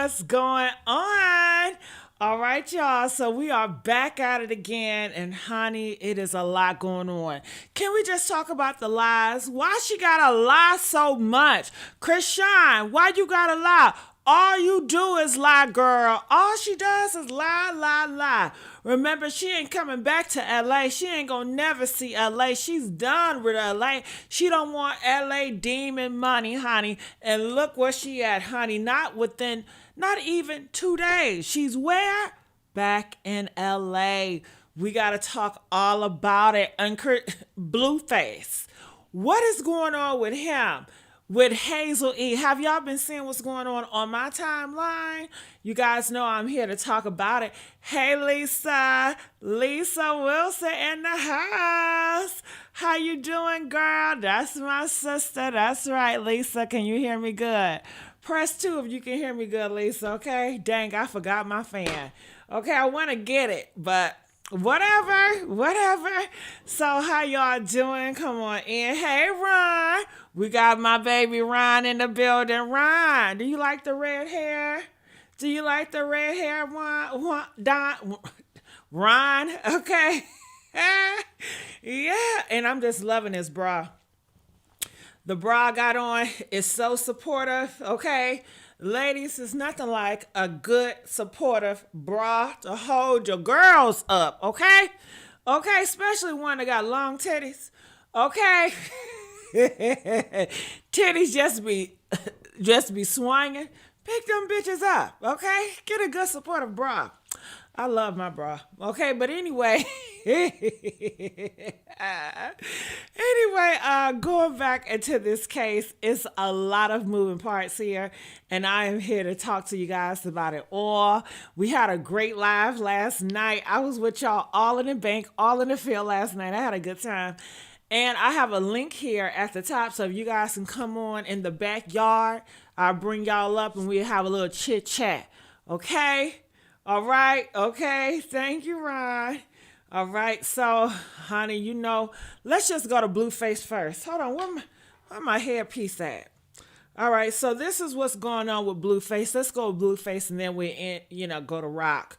what's going on? All right, y'all. So we are back at it again, and honey, it is a lot going on. Can we just talk about the lies? Why she gotta lie so much? Chrisean, why you gotta lie? All you do is lie, girl. All she does is lie, lie, lie. Remember, she ain't coming back to LA. She ain't gonna never see LA. She's done with LA. She don't want LA demon money, honey. And look where she at, honey. Not even 2 days. She's where? Back in LA. We gotta talk all about it. Blueface. What is going on with him? With Hazel E. Have y'all been seeing what's going on my timeline? You guys know I'm here to talk about it. Hey, Lisa. Lisa Wilson in the house. How you doing, girl? That's my sister. That's right, Lisa. Can you hear me good? Press 2 if you can hear me good, Lisa, okay? Dang, I forgot my fan. Okay, I want to get it, but whatever. So how y'all doing? Come on in. Hey, Ron. We got my baby Ron in the building. Ron, do you like the red hair? Do you like the red hair, Ron? Okay. Yeah, and I'm just loving this bra. The bra I got on is so supportive, okay? Ladies, it's nothing like a good, supportive bra to hold your girls up, okay? Okay, especially one that got long titties, okay? Titties just be swinging. Pick them bitches up, okay? Get a good, supportive bra. I love my bra. Okay, but anyway, going back into this case, it's a lot of moving parts here, and I am here to talk to you guys about it all. We had a great live last night. I was with y'all all in the bank, all in the field last night. I had a good time. And I have a link here at the top, so if you guys can come on in the backyard, I'll bring y'all up and we'll have a little chit chat. Okay? All right. Okay. Thank you, Ron. All right. So, honey, let's just go to Blueface first. Hold on. Where my hairpiece at? All right. So this is what's going on with Blueface. Let's go with Blueface and then go to Rock.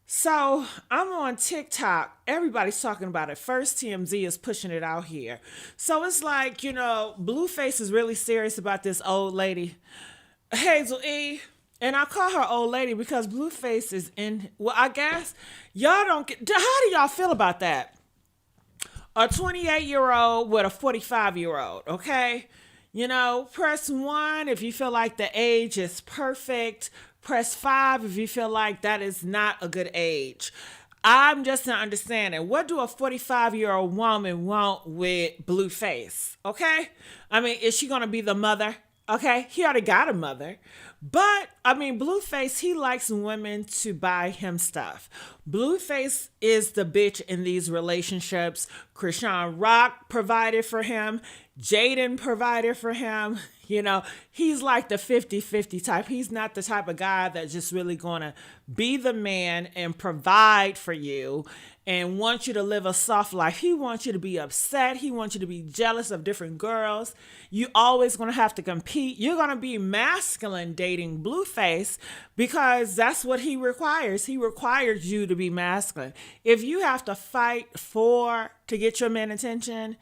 So I'm on TikTok. Everybody's talking about it. First TMZ is pushing it out here. So it's like, Blueface is really serious about this old lady, Hazel E. And I call her old lady because Blueface is I guess y'all don't get, how do y'all feel about that? A 28-year-old with a 45-year-old, okay? Press 1 if you feel like the age is perfect. Press 5 if you feel like that is not a good age. I'm just not understanding. What do a 45-year-old woman want with Blueface, okay? I mean, is she going to be the mother? Okay, he already got a mother. But, Blueface, he likes women to buy him stuff. Blueface is the bitch in these relationships. Chrisean Rock provided for him. Jaden provided for him. He's like the 50-50 type. He's not the type of guy that's just really going to be the man and provide for you and want you to live a soft life. He wants you to be upset. He wants you to be jealous of different girls. You always going to have to compete. You're going to be masculine dating Blueface because that's what he requires. He requires you to be masculine. If you have to fight to get your man attention,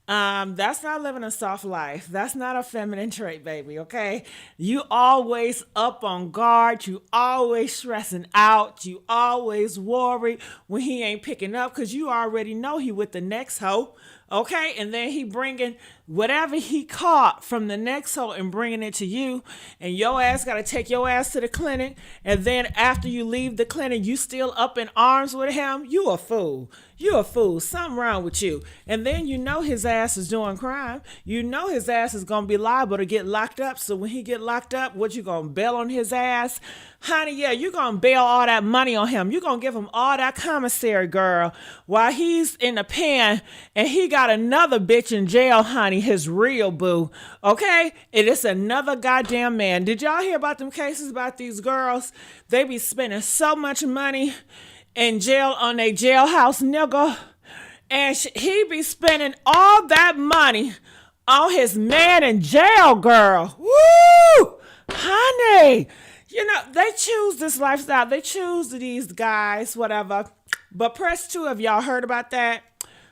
that's not living a soft life. That's not a feminine trait, baby, okay? You always up on guard. You always stressing out. You always worry when he ain't picking up because you already know he with the next hoe, okay? And then he bringing whatever he caught from the next hoe and bringing it to you. And your ass got to take your ass to the clinic. And then after you leave the clinic, you still up in arms with him. You a fool. You a fool. Something wrong with you. And then his ass is doing crime. His ass is going to be liable to get locked up. So when he get locked up, what you going to bail on his ass? Honey, yeah, you're going to bail all that money on him. You're going to give him all that commissary, girl, while he's in the pen and he got another bitch in jail, honey, his real boo, okay? And it's another goddamn man. Did y'all hear about them cases about these girls? They be spending so much money in jail on their jailhouse nigga, and he be spending all that money on his man in jail, girl. Woo! Honey, You know, they choose this lifestyle. They choose these guys, whatever. But press two, have y'all heard about that?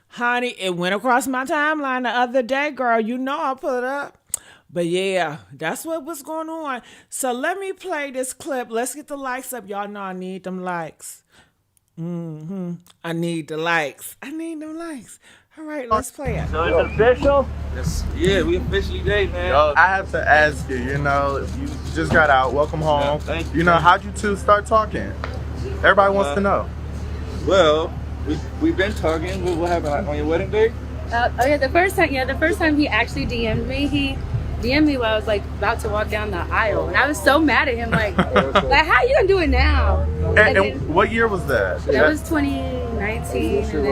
Honey, it went across my timeline the other day, girl. You know I put it up. But yeah, that's what was going on. So let me play this clip. Let's get the likes up. Y'all know I need them likes. I need the likes. I need them likes. All right, let's play it. So it's official? Yeah, we officially date, man. Yo, I have to ask you, you know, you just got out, welcome home. Yeah, thank you. You know, how'd you two start talking? Everybody wants to know. Well, we've been talking. What happened on your wedding day? The first time he actually DM'd me, he DM'd me while I was like about to walk down the aisle. And I was so mad at him, like how you gonna do it now? And then, what year was that? That was 2019, and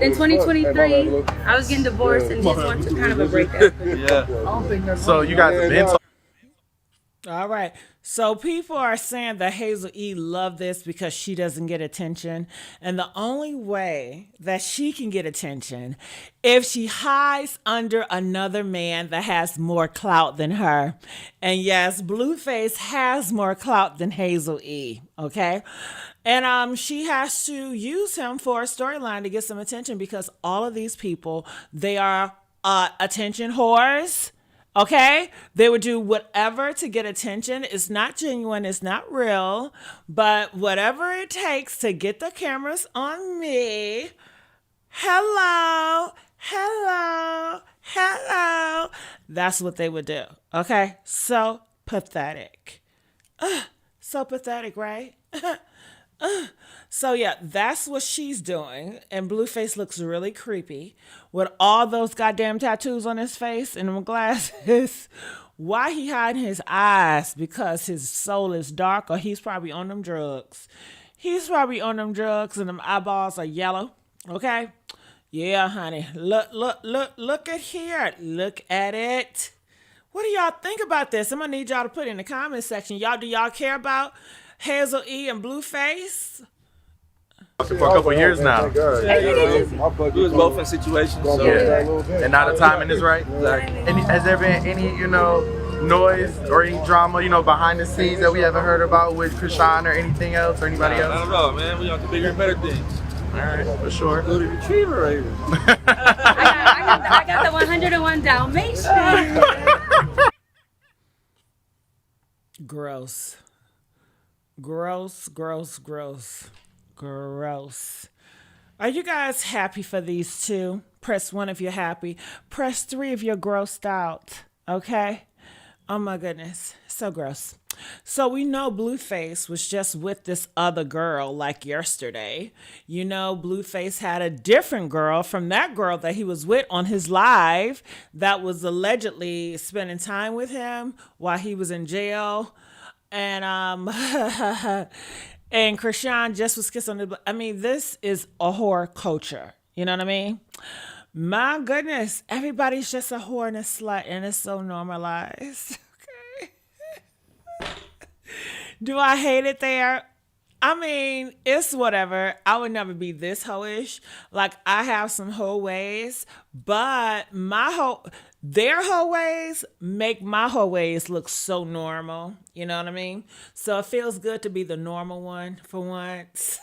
then 2023, I was getting divorced and just wanted to kind of a breakup. Yeah. So you guys have been talking. All right. So people are saying that Hazel E loved this because she doesn't get attention. And the only way that she can get attention if she hides under another man that has more clout than her. And yes, Blueface has more clout than Hazel E. Okay. And she has to use him for a storyline to get some attention because all of these people, they are attention whores. Okay, they would do whatever to get attention. It's not genuine, it's not real, but whatever it takes to get the cameras on me. Hello, hello, hello. That's what they would do. Okay, so pathetic. So pathetic, right? So yeah, that's what she's doing. And Blueface looks really creepy with all those goddamn tattoos on his face and them glasses. Why he hiding his eyes? Because his soul is dark, or he's probably on them drugs. He's probably on them drugs and them eyeballs are yellow. Okay? Yeah, honey. Look at here. Look at it. What do y'all think about this? I'm gonna need y'all to put in the comment section. Do y'all care about Hazel E and Blueface? For a couple years now. We was both in situations. So. Yeah. And now the timing is right. Exactly. And has there been any, noise or any drama, behind the scenes that we haven't heard about with Chrisean or anything else or anybody else? Not at all, man. We on to bigger and better things. All right, for sure. Golden Retriever right here. I got the 101 Dalmatian. Gross. Gross, gross, gross. Gross. Are you guys happy for these two? Press 1 if you're happy. Press 3 if you're grossed out. Okay? Oh my goodness. So gross. So we know Blueface was just with this other girl like yesterday. Blueface had a different girl from that girl that he was with on his live that was allegedly spending time with him while he was in jail. And and Chrisean just was kissing on the. I mean, this is a whore culture. You know what I mean? My goodness, everybody's just a whore and a slut, and it's so normalized. Okay. Do I hate it there? I mean, it's whatever. I would never be this hoish. Like, I have some hoe ways, but their hoe ways make my hoe ways look so normal. You know what I mean? So it feels good to be the normal one for once.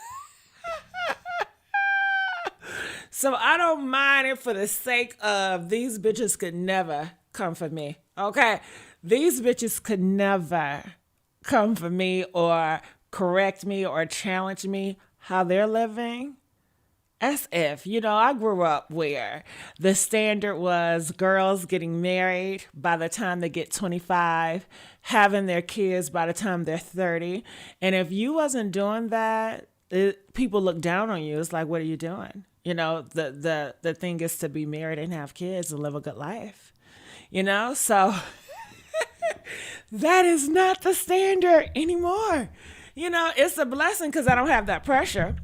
So I don't mind it for the sake of these bitches could never come for me. Okay? These bitches could never come for me or correct me or challenge me how they're living. As if, I grew up where the standard was girls getting married by the time they get 25, having their kids by the time they're 30. And if you wasn't doing that, people look down on you. It's like, what are you doing? The thing is to be married and have kids and live a good life. So that is not the standard anymore. It's a blessing because I don't have that pressure.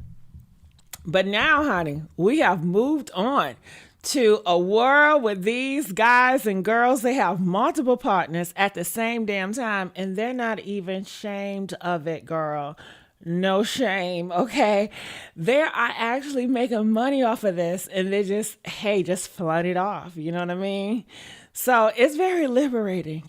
But now, honey, we have moved on to a world with these guys and girls. They have multiple partners at the same damn time, and they're not even shamed of it, girl. No shame, okay? They are actually making money off of this, and they just flood it off. You know what I mean? So it's very liberating,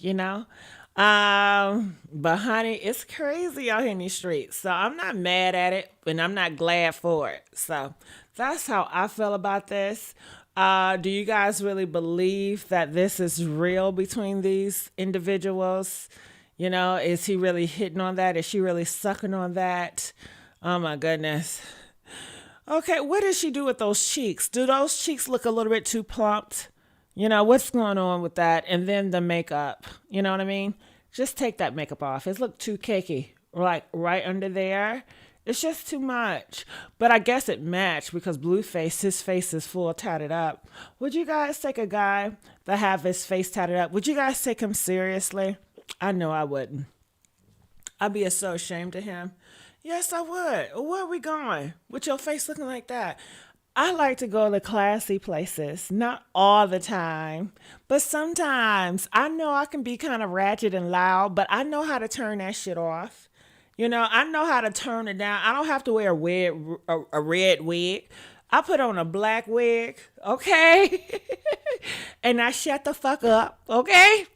But honey, it's crazy out here in these streets. So I'm not mad at it, and I'm not glad for it. So that's how I feel about this. Do you guys really believe that this is real between these individuals? You know, is he really hitting on that? Is she really sucking on that? Oh my goodness. Okay, what did she do with those cheeks? Do those cheeks look a little bit too plumped? You know, what's going on with that? And then the makeup, you know what I mean? Just take that makeup off. It's look too cakey, like right under there. It's just too much. But I guess it matched because Blueface, his face is full tatted up. Would you guys take a guy that have his face tatted up? Would you guys take him seriously? I know I wouldn't. I'd be so ashamed of him. Yes, I would. Where are we going with your face looking like that? I like to go to classy places, not all the time, but sometimes. I know I can be kind of ratchet and loud, but I know how to turn that shit off. You know, I know how to turn it down. I don't have to wear a red wig. I put on a black wig, okay? And I shut the fuck up, okay?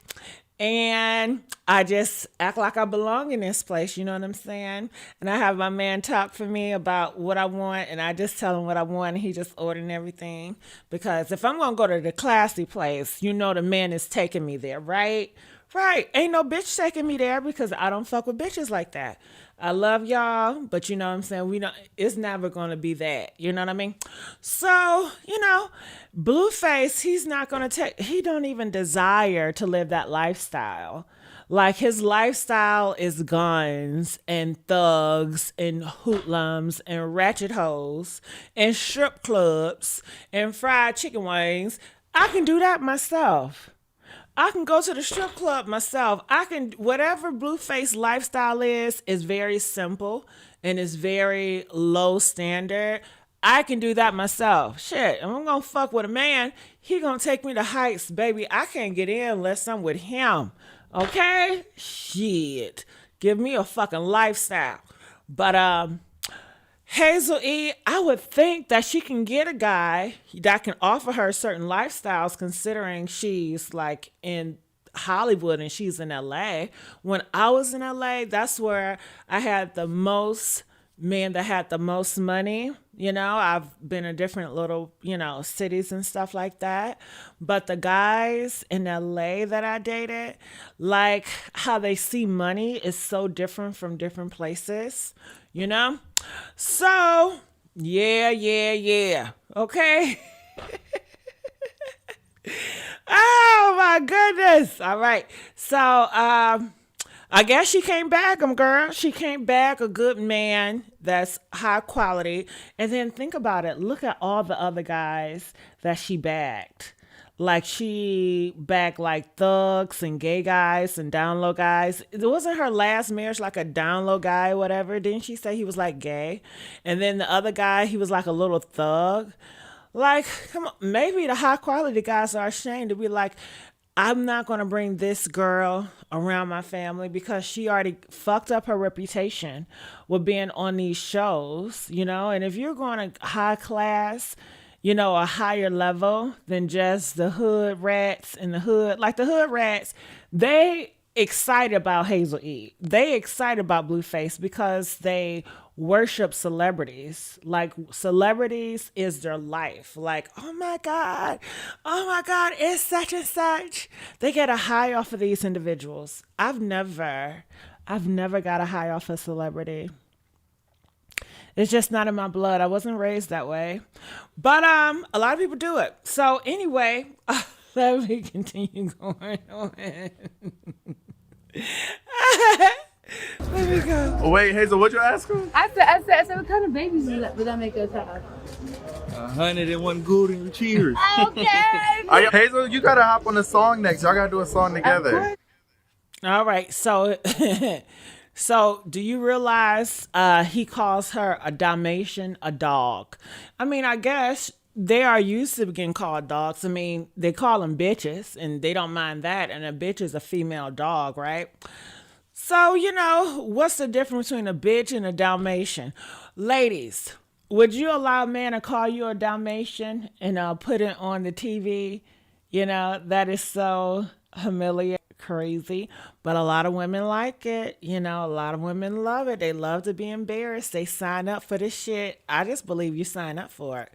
And I just act like I belong in this place, you know what I'm saying? And I have my man talk for me about what I want, and I just tell him what I want, and he just ordering everything. Because if I'm going to go to the classy place, you know the man is taking me there, right? Right. Ain't no bitch taking me there because I don't fuck with bitches like that. I love y'all, but you know what I'm saying? It's never going to be that. You know what I mean? So, you know, Blueface, he don't even desire to live that lifestyle. Like his lifestyle is guns and thugs and hoodlums and ratchet hoes and strip clubs and fried chicken wings. I can do that myself. I can go to the strip club myself. Whatever Blueface lifestyle is very simple and is very low standard. I can do that myself. Shit, if I'm gonna fuck with a man, he gonna take me to heights, baby. I can't get in unless I'm with him. Okay? Shit. Give me a fucking lifestyle. But Hazel E, I would think that she can get a guy that can offer her certain lifestyles considering she's like in Hollywood and she's in LA. When I was in LA, that's where I had the most men that had the most money. You know, I've been in different little, cities and stuff like that. But the guys in LA that I dated, like how they see money is so different from different places, you know? So, yeah. Okay. Oh my goodness. All right. So, I guess she came back, girl. She came back a good man that's high quality. And then think about it. Look at all the other guys that she bagged. Like she bagged like thugs and gay guys and down low guys. It wasn't her last marriage like a down low guy or whatever. Didn't she say he was like gay? And then the other guy, he was like a little thug. Like, come on. Maybe the high quality guys are ashamed to be like, I'm not going to bring this girl around my family because she already fucked up her reputation with being on these shows, And if you're going to high class, a higher level than just the hood rats in the hood. Like the hood rats, they excited about Hazel E. They excited about Blueface because they worship celebrities. Like celebrities is their life. Like, oh my God, it's such and such. They get a high off of these individuals. I've never got a high off a celebrity. It's just not in my blood. I wasn't raised that way. But a lot of people do it. So anyway, let me continue going on. Let me go. Wait, Hazel, what'd you ask him? I said, what kind of babies would that make us have? 101 golden retrievers. Okay. Hazel, you gotta hop on the song next. Y'all gotta do a song together. All right. So do you realize he calls her a Dalmatian, a dog? I mean, I guess they are used to getting called dogs. I mean, they call them bitches, and they don't mind that. And a bitch is a female dog, right? So, what's the difference between a bitch and a Dalmatian? Ladies, would you allow a man to call you a Dalmatian and put it on the TV? That is so humiliating. crazy, but a lot of women like it. You know, a lot of women love it. They love to be embarrassed. They sign up for this shit. I just believe you sign up for it.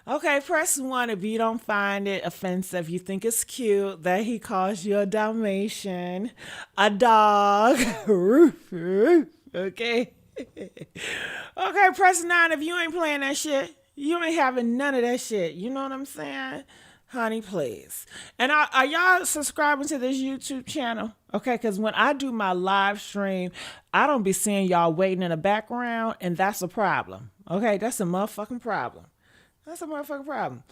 Okay, press 1 if you don't find it offensive. You think it's cute that he calls you a Dalmatian, a dog. Roof, roof. Okay. Okay, press 9 if you ain't playing that shit. You ain't having none of that shit. You know what I'm saying? Honey, please. And are y'all subscribing to this YouTube channel? Okay, because when I do my live stream, I don't be seeing y'all waiting in the background, and that's a problem. Okay, that's a motherfucking problem. That's a motherfucking problem.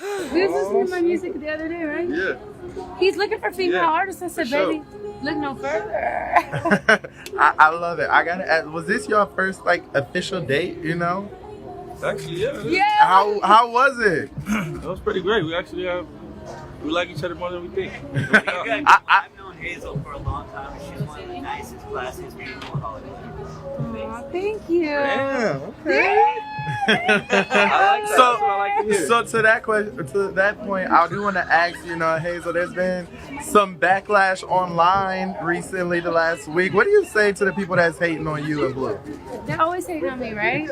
We was listening to my music the other day, right? Yeah. He's looking for female artists. I said, sure. baby, look no further. I love it. I gotta ask, was this your first like official date, you know? Actually, yeah. Yeah. How was it? That was pretty great. We actually we like each other more than we think. I've known Hazel for a long time. She's one of the nicest, classiest people in Hollywood. Aw, thank you. Yeah, okay. So to that question, to that point, I do want to ask, you know, Hazel, there's been some backlash online recently the last week. What do you say to the people that's hating on you and Blue? They're always hating on me, right?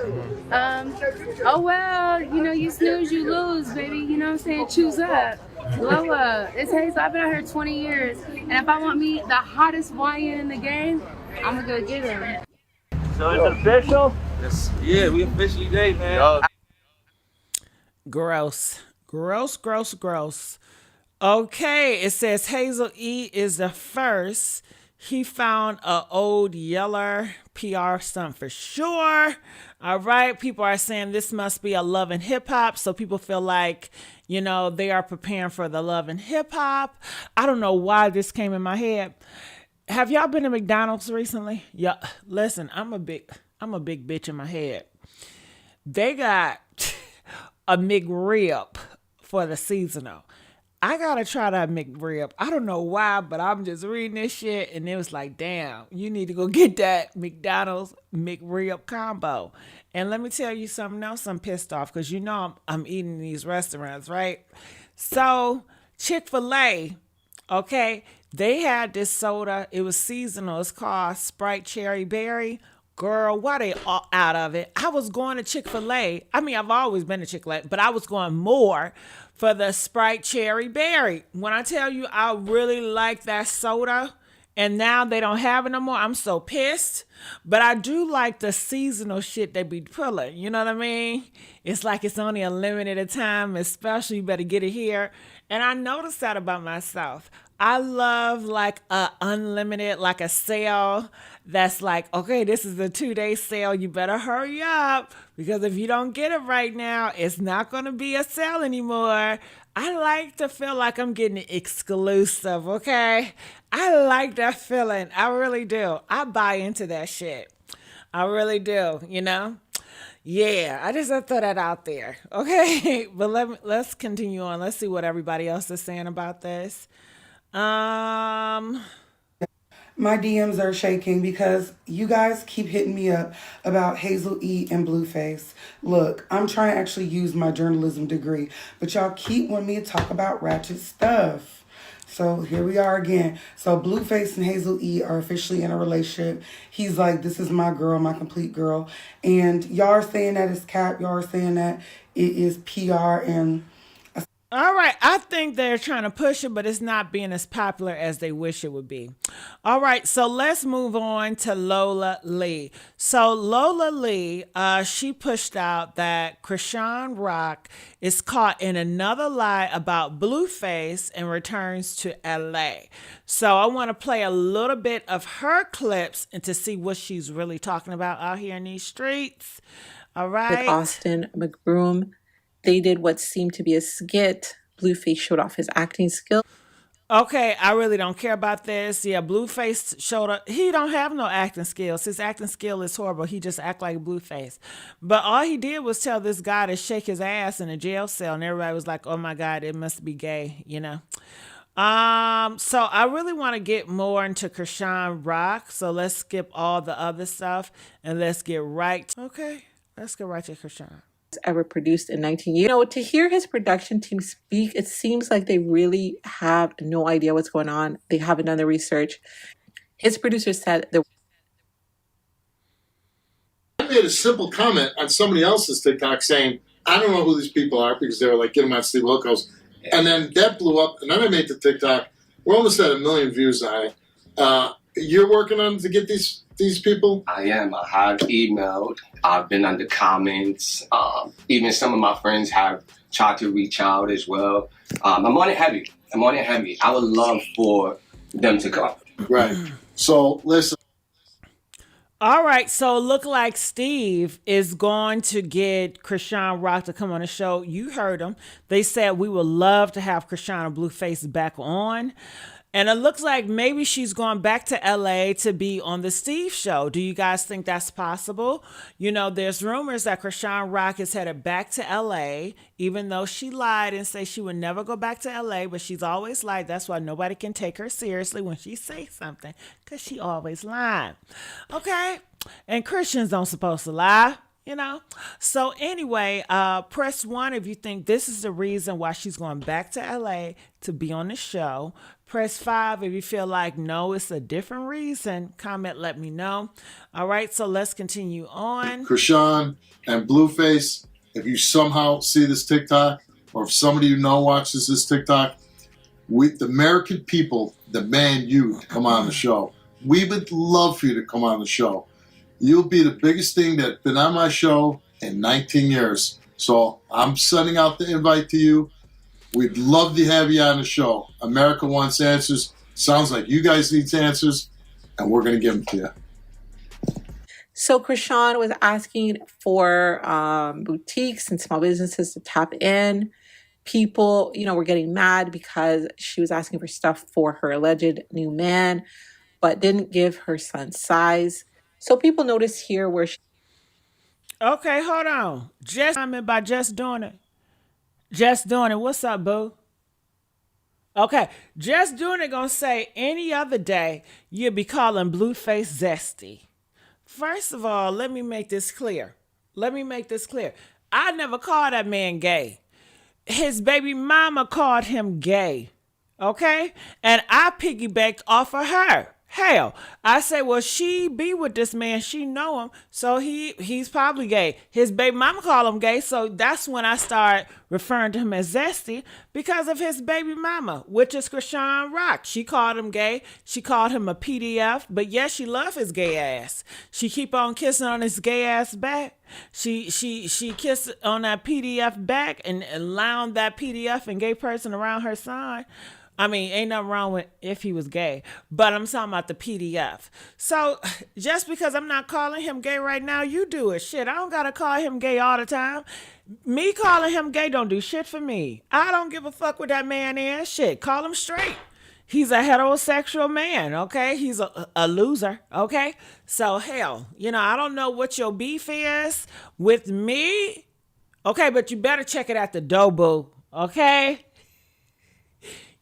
Oh well, you know, you snooze, you lose, baby. You know what I'm saying? Choose up. Blow up. It's Hazel. I've been out here 20 years. And if I want me the hottest YN in the game, I'm going to go get him. So it's official? Yeah, we officially date, man. Gross. Gross, gross, gross. Okay, it says Hazel E is the first. He found a old Yeller PR stunt for sure. All right, people are saying this must be a Love and Hip Hop, so people feel like, you know, they are preparing for the Love and Hip Hop. I don't know why this came in my head. Have y'all been to McDonald's recently? Yeah, listen, I'm a big bitch in my head. They got a McRib for the seasonal. I gotta try that McRib. I don't know why, but I'm just reading this shit and it was like, damn, you need to go get that McDonald's McRib combo. And let me tell you something else I'm pissed off because you know I'm eating in these restaurants, right? So Chick-fil-A, okay, they had this soda. It was seasonal. It's called Sprite Cherry Berry. Girl, why they all out of it? I was going to Chick-fil-A. I mean, I've always been to Chick-fil-A, but I was going more for the Sprite Cherry Berry. When I tell you I really like that soda, and now they don't have it no more, I'm so pissed. But I do like the seasonal shit they be pulling. You know what I mean? It's like it's only a limited time, especially you better get it here. And I noticed that about myself. I love like a unlimited, like a sale that's like, okay, this is a 2-day sale. You better hurry up because if you don't get it right now, it's not going to be a sale anymore. I like to feel like I'm getting exclusive, okay? I like that feeling. I really do. I buy into that shit. I really do, you know? Yeah, I just throw that out there, okay? But let's continue on. Let's see what everybody else is saying about this. My DMs are shaking because you guys keep hitting me up about Hazel E and Blueface. Look, I'm trying to actually use my journalism degree, but y'all keep wanting me to talk about ratchet stuff. So here we are again. So Blueface and Hazel E are officially in a relationship. He's like, this is my girl, my complete girl. And y'all are saying that it's cap. Y'all are saying that it is PR and... All right, I think they're trying to push it, but it's not being as popular as they wish it would be. All right, so let's move on to Lola Lee. So Lola Lee, she pushed out that Chrisean Rock is caught in another lie about Blueface and returns to LA. So I want to play a little bit of her clips and to see what she's really talking about out here in these streets. All right. With Austin McBroom. They did what seemed to be a skit. Blueface showed off his acting skills. Okay, I really don't care about this. Yeah, Blueface showed up. He don't have no acting skills. His acting skill is horrible. He just act like Blueface. But all he did was tell this guy to shake his ass in a jail cell, and everybody was like, "Oh my God, it must be gay," you know. So I really want to get more into Chrisean Rock. So let's skip all the other stuff and let's get right. Okay, let's get right to Chrisean. ever produced in 19 years. You know, to hear his production team speak, it seems like they really have no idea what's going on. They haven't done the research. His producer said there. I made a simple comment on somebody else's TikTok saying, I don't know who these people are because they were like, get them on Steve Wilkos. And then that blew up. And then I made the TikTok. We're almost at 1 million views on it. You're working on to get these people? I am. I have emailed. I've been under comments. Even some of my friends have tried to reach out as well. I'm on it heavy. I would love for them to come. Right. So listen. All right, so look like Steve is going to get Chrisean Rock to come on the show. You heard them. They said we would love to have Chrisean and Blueface back on. And it looks like maybe she's going back to LA to be on the Steve show. Do you guys think that's possible? You know, there's rumors that Chrisean Rock is headed back to LA, even though she lied and say she would never go back to LA, but she's always lied. That's why nobody can take her seriously when she says something, because she always lied. Okay? And Christians don't supposed to lie. You know, so anyway, press 1 if you think this is the reason why she's going back to LA to be on the show. Press 5 if you feel like, no, it's a different reason. Comment, let me know. All right, so let's continue on. Chrisean and Blueface, if you somehow see this TikTok, or if somebody you know watches this TikTok, the American people demand you to come on the show. We would love for you to come on the show. You'll be the biggest thing that's been on my show in 19 years. So I'm sending out the invite to you. We'd love to have you on the show. America wants answers. Sounds like you guys need answers, and we're going to give them to you. So Chrisean was asking for boutiques and small businesses to tap in. People, you know, were getting mad because she was asking for stuff for her alleged new man, but didn't give her son's size. So people notice here where she... Okay, hold on. I mean by just doing it. Just doing it. What's up, boo? Okay, just doing it gonna say any other day you'll be calling Blueface zesty. First of all, let me make this clear. I never called that man gay. His baby mama called him gay. Okay? And I piggybacked off of her. Hell, I say, well, she be with this man. She know him. So he's probably gay. His baby mama call him gay. So that's when I start referring to him as zesty because of his baby mama, which is Chrisean Rock. She called him gay. She called him a PDF. But yes, she loved his gay ass. She keep on kissing on his gay ass back. She kissed on that PDF back and lounged that PDF and gay person around her son. I mean, ain't nothing wrong with if he was gay, but I'm talking about the PDF. So just because I'm not calling him gay right now, you do it. Shit, I don't got to call him gay all the time. Me calling him gay don't do shit for me. I don't give a fuck what that man is. Shit, call him straight. He's a heterosexual man, okay? He's a loser, okay? So hell, you know, I don't know what your beef is with me, okay? But you better check it at the door, boo, okay?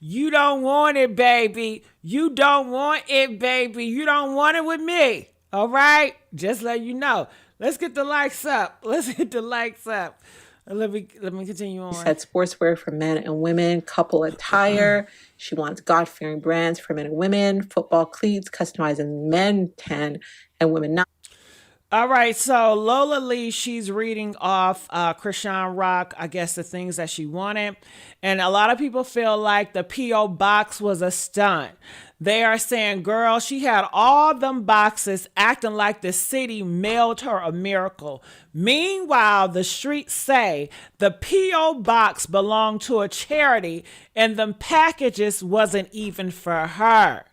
You don't want it, baby. You don't want it, baby. You don't want it with me. All right? Just let you know. Let's get the likes up. Let me continue on. She said sportswear for men and women, couple attire. She wants God-fearing brands for men and women, football cleats, customizing men 10 and women 9. All right, so Lola Lee, she's reading off Chrisean Rock, I guess the things that she wanted. And a lot of people feel like the P.O. box was a stunt. They are saying, girl, she had all them boxes acting like the city mailed her a miracle. Meanwhile, the streets say the P.O. box belonged to a charity and them packages wasn't even for her.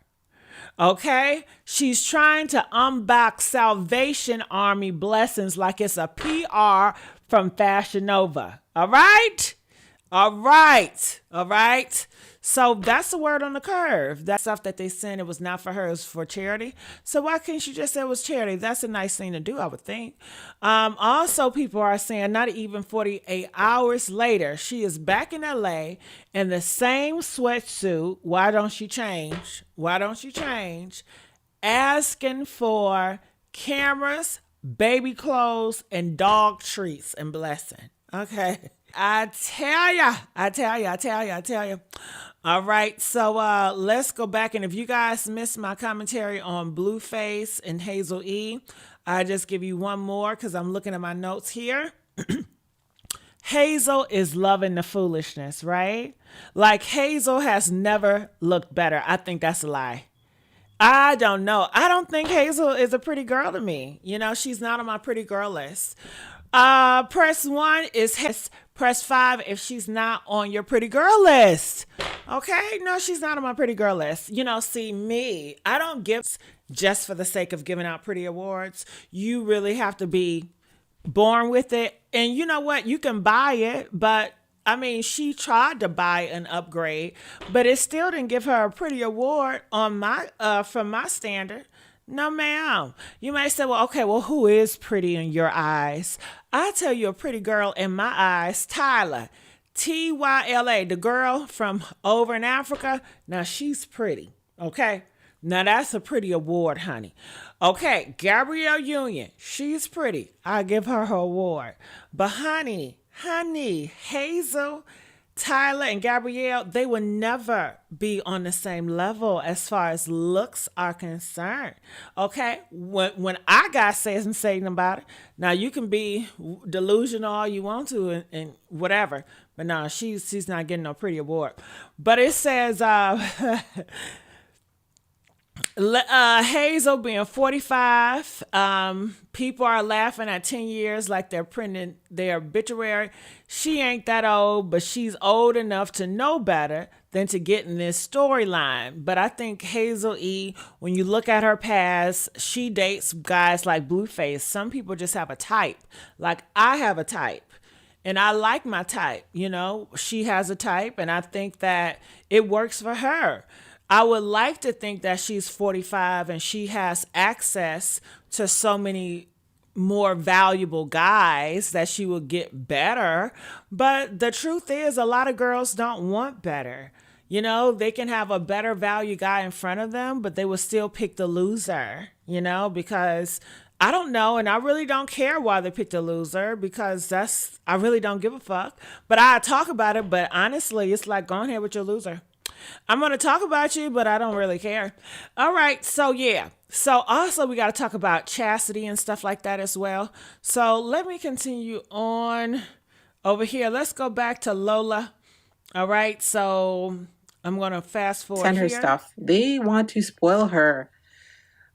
Okay? She's trying to unbox Salvation Army blessings like it's a PR from Fashion Nova. All right? So that's the word on the curve. That stuff that they sent, it was not for her, it was for charity. So why can't you just say it was charity? That's a nice thing to do, I would think. Also, people are saying not even 48 hours later, she is back in LA in the same sweatsuit. Why don't she change? Asking for cameras, baby clothes, and dog treats and blessing. Okay. I tell ya, I tell ya, I tell ya, I tell ya. All right, so let's go back. And if you guys missed my commentary on Blueface and Hazel E, I just give you one more because I'm looking at my notes here. Hazel is loving the foolishness, right? Like Hazel has never looked better. I think that's a lie. I don't know. I don't think Hazel is a pretty girl to me. You know, she's not on my pretty girl list. Press 1 is press 5 if she's not on your pretty girl list. Okay? No, she's not on my pretty girl list. You know, see me, I don't give just for the sake of giving out pretty awards. You really have to be born with it. And you know what? You can buy it, but I mean, she tried to buy an upgrade, but it still didn't give her a pretty award on my from my standard. No, ma'am. You may say, well, okay, well, who is pretty in your eyes? I tell you, a pretty girl in my eyes, Tyla. Tyla, the girl from over in Africa. Now, she's pretty, okay? Now, that's a pretty award, honey. Okay, Gabrielle Union, she's pretty. I give her award. But, honey, Hazel, Tyla, and Gabrielle, they will never be on the same level as far as looks are concerned. Okay? When I got says and saying about it, now you can be delusional all you want to and whatever, but no, she's not getting no pretty award. But it says Hazel being 45, people are laughing at 10 years like they're printing their obituary. She ain't that old, but she's old enough to know better than to get in this storyline. But I think Hazel E, when you look at her past, she dates guys like Blueface. Some people just have a type. Like I have a type. And I like my type, you know. She has a type, and I think that it works for her. I would like to think that she's 45 and she has access to so many more valuable guys that she will get better. But the truth is, a lot of girls don't want better. You know, they can have a better value guy in front of them, but they will still pick the loser, you know, because I don't know. And I really don't care why they picked a loser because I really don't give a fuck. But I talk about it. But honestly, it's like, go ahead with your loser. I'm going to talk about you, but I don't really care. All right. So, yeah. So, also, we got to talk about Chasity and stuff like that as well. So, let me continue on over here. Let's go back to Lola. All right. So, I'm going to fast forward Send her here. stuff. They want to spoil her.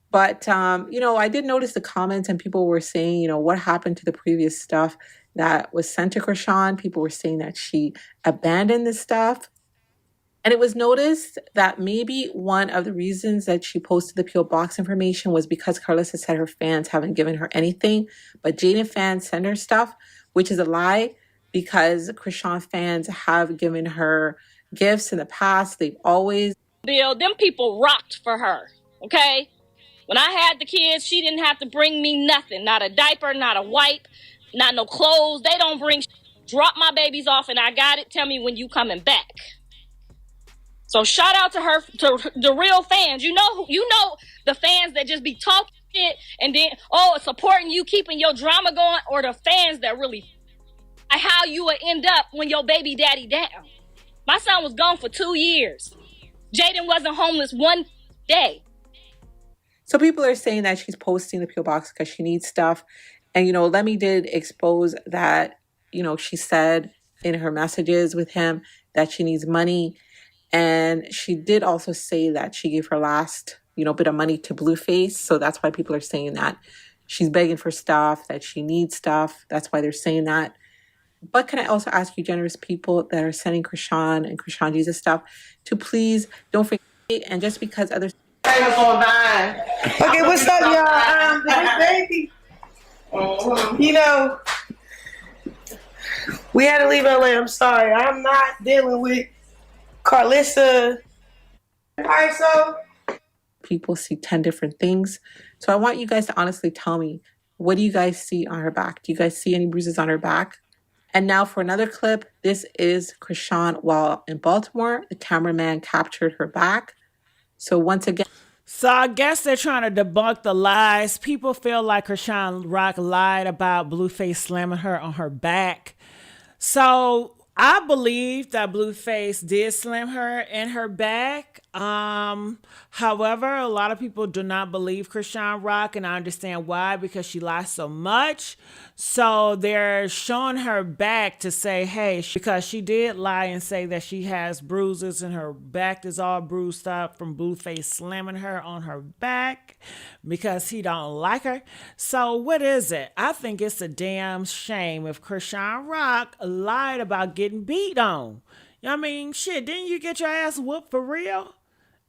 But, you know, I did notice the comments and people were saying, you know, what happened to the previous stuff that was sent to Chrisean. People were saying that she abandoned the stuff. And it was noticed that maybe one of the reasons that she posted the P.O. Box information was because Karlissa said her fans haven't given her anything. But Jaden fans send her stuff, which is a lie because Chrisean fans have given her gifts in the past. They've always... Bill, them people rocked for her, okay? When I had the kids, she didn't have to bring me nothing. Not a diaper, not a wipe, not no clothes. They don't bring... Drop my babies off and I got it. Tell me when you coming back. So shout out to her, to the real fans. You know the fans that just be talking shit and then, supporting you, keeping your drama going, or the fans that really, how you would end up when your baby daddy down. My son was gone for 2 years. Jaden wasn't homeless one day. So people are saying that she's posting the P.O. Box because she needs stuff. And, you know, Lemmy did expose that, you know, she said in her messages with him that she needs money. And she did also say that she gave her last, you know, bit of money to Blueface. So that's why people are saying that she's begging for stuff, that she needs stuff. That's why they're saying that. But can I also ask you, generous people that are sending Chrisean and Chrisean Jesus stuff, to please don't forget. And just because others... Okay, what's up, y'all? This baby. You know, we had to leave LA. I'm sorry. I'm not dealing with Karlissa. All right, so people see 10 different things. So I want you guys to honestly tell me, what do you guys see on her back? Do you guys see any bruises on her back? And now for another clip. This is Chrisean while in Baltimore. The cameraman captured her back. So once again. So I guess they're trying to debunk the lies. People feel like Chrisean Rock lied about Blueface slamming her on her back. So I believe that Blueface did slam her in her back. However, a lot of people do not believe Chrisean Rock, and I understand why, because she lies so much. So they're showing her back to say, hey, because she did lie and say that she has bruises and her back is all bruised up from Blueface slamming her on her back because he don't like her. So what is it? I think it's a damn shame if Chrisean Rock lied about getting beat on. I mean, shit, didn't you get your ass whooped for real?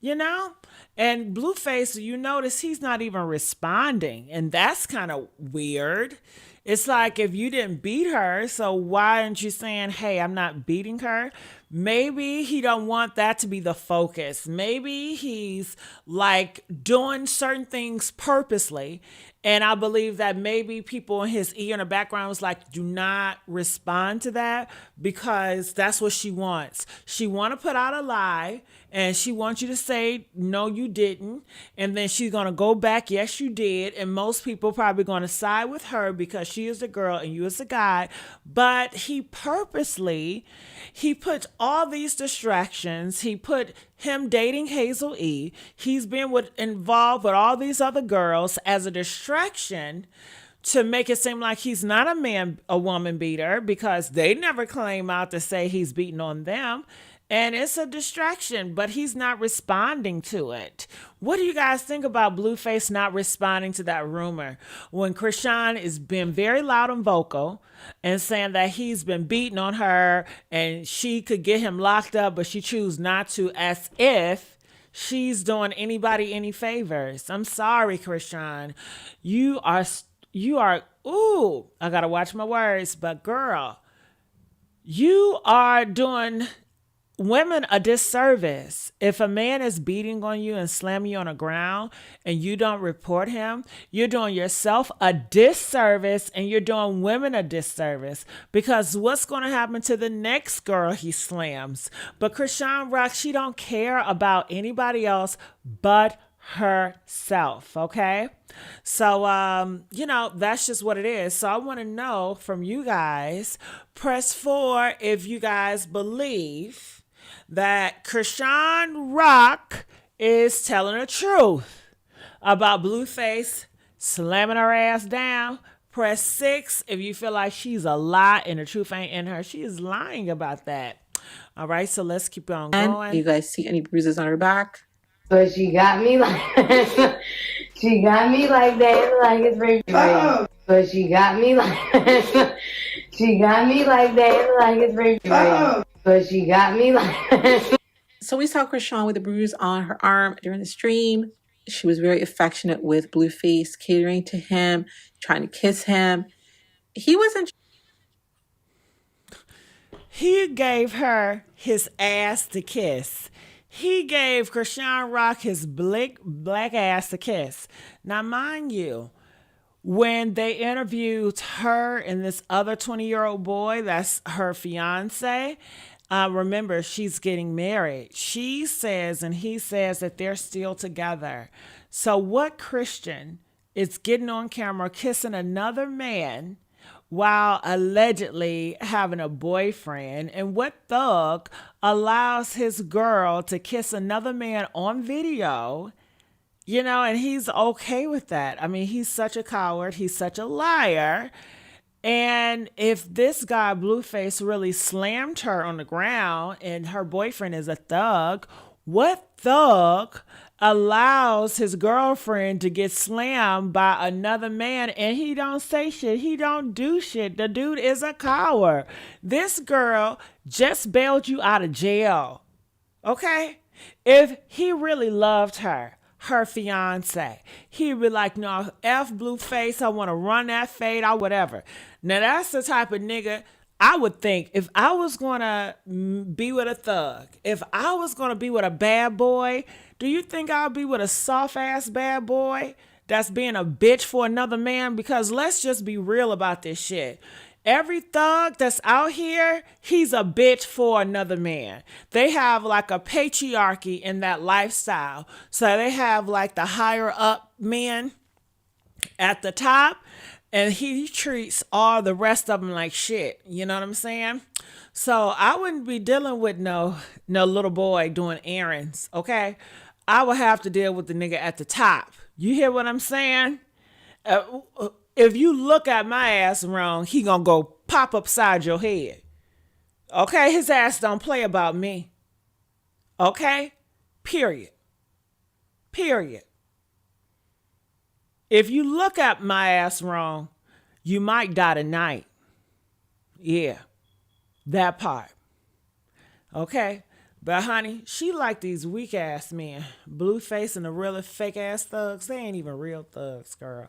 You know? And Blueface, you notice he's not even responding. And that's kind of weird. It's like, if you didn't beat her, so why aren't you saying, hey, I'm not beating her? Maybe he don't want that to be the focus. Maybe he's like doing certain things purposely. And I believe that maybe people in his ear in the background was like, do not respond to that, because that's what she wants. She want to put out a lie, and she wants you to say, no, you didn't. And then she's going to go back, yes, you did. And most people probably going to side with her because she is the girl and you is the guy. But he purposely, he put all these distractions. He put him dating Hazel E. He's been involved with all these other girls as a distraction to make it seem like he's not a woman beater, because they never claim out to say he's beating on them. And it's a distraction, but he's not responding to it. What do you guys think about Blueface not responding to that rumor when Chrisean is being very loud and vocal and saying that he's been beating on her and she could get him locked up, but she chooses not to, as if she's doing anybody any favors? I'm sorry, Chrisean. You are, ooh, I gotta watch my words, but girl, you are doing women a disservice. If a man is beating on you and slamming you on the ground and you don't report him, you're doing yourself a disservice and you're doing women a disservice, because what's going to happen to the next girl he slams? But Chrisean Rock, she don't care about anybody else but herself. Okay. So, that's just what it is. So I want to know from you guys, press 4 if you guys believe that Chrisean Rock is telling the truth about Blueface slamming her ass down. Press 6 if you feel like she's a lie and the truth ain't in her. She is lying about that. All right, so let's keep on going. You guys see any bruises on her back? But she got me like she got me like that, like it's very But she got me like she got me like that, like it's very But she got me like So we saw Chrisean with a bruise on her arm during the stream. She was very affectionate with Blueface, catering to him, trying to kiss him. He wasn't. He gave her his ass to kiss. He gave Chrisean Rock his black ass to kiss. Now, mind you, when they interviewed her and this other 20-year-old boy, that's her fiance, remember, she's getting married. She says and he says that they're still together. So what Christian is getting on camera kissing another man while allegedly having a boyfriend? And what thug allows his girl to kiss another man on video, and he's okay with that? I mean, he's such a coward. He's such a liar. And if this guy, Blueface, really slammed her on the ground and her boyfriend is a thug, what thug allows his girlfriend to get slammed by another man and he don't say shit? He don't do shit. The dude is a coward. This girl just bailed you out of jail. Okay? If he really loved her fiance, he'd be like, no, F Blueface, I want to run that fade or whatever. Now that's the type of nigga I would think, if I was going to be with a thug, if I was going to be with a bad boy, do you think I'll be with a soft ass bad boy that's being a bitch for another man? Because let's just be real about this shit. Every thug that's out here, he's a bitch for another man. They have like a patriarchy in that lifestyle. So they have like the higher up men at the top, and he treats all the rest of them like shit. You know what I'm saying? So I wouldn't be dealing with no little boy doing errands, okay? I would have to deal with the nigga at the top. You hear what I'm saying? If you look at my ass wrong, he gonna go pop upside your head. Okay? His ass don't play about me. Okay? Period. Period. If you look at my ass wrong, you might die tonight. Yeah. That part. Okay? But honey, she like these weak ass men. Blueface and the really fake ass thugs. They ain't even real thugs, girl.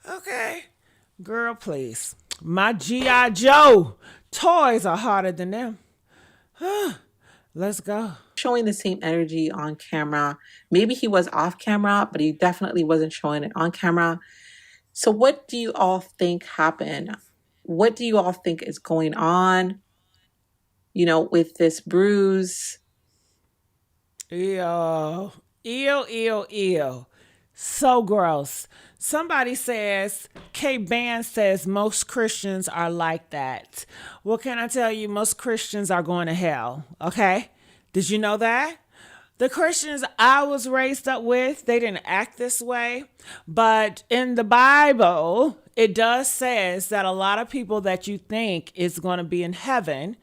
Okay. Girl, please. My G.I. Joe toys are harder than them. Let's go. Showing the same energy on camera. Maybe he was off camera, but he definitely wasn't showing it on camera. So what do you all think happened? What do you all think is going on, with this bruise? Ew. So gross. Somebody says, K-Ban says most Christians are like that. Well, can I tell you, most Christians are going to hell, okay? Did you know that? The Christians I was raised up with, they didn't act this way. But in the Bible, it does says that a lot of people that you think is going to be in heaven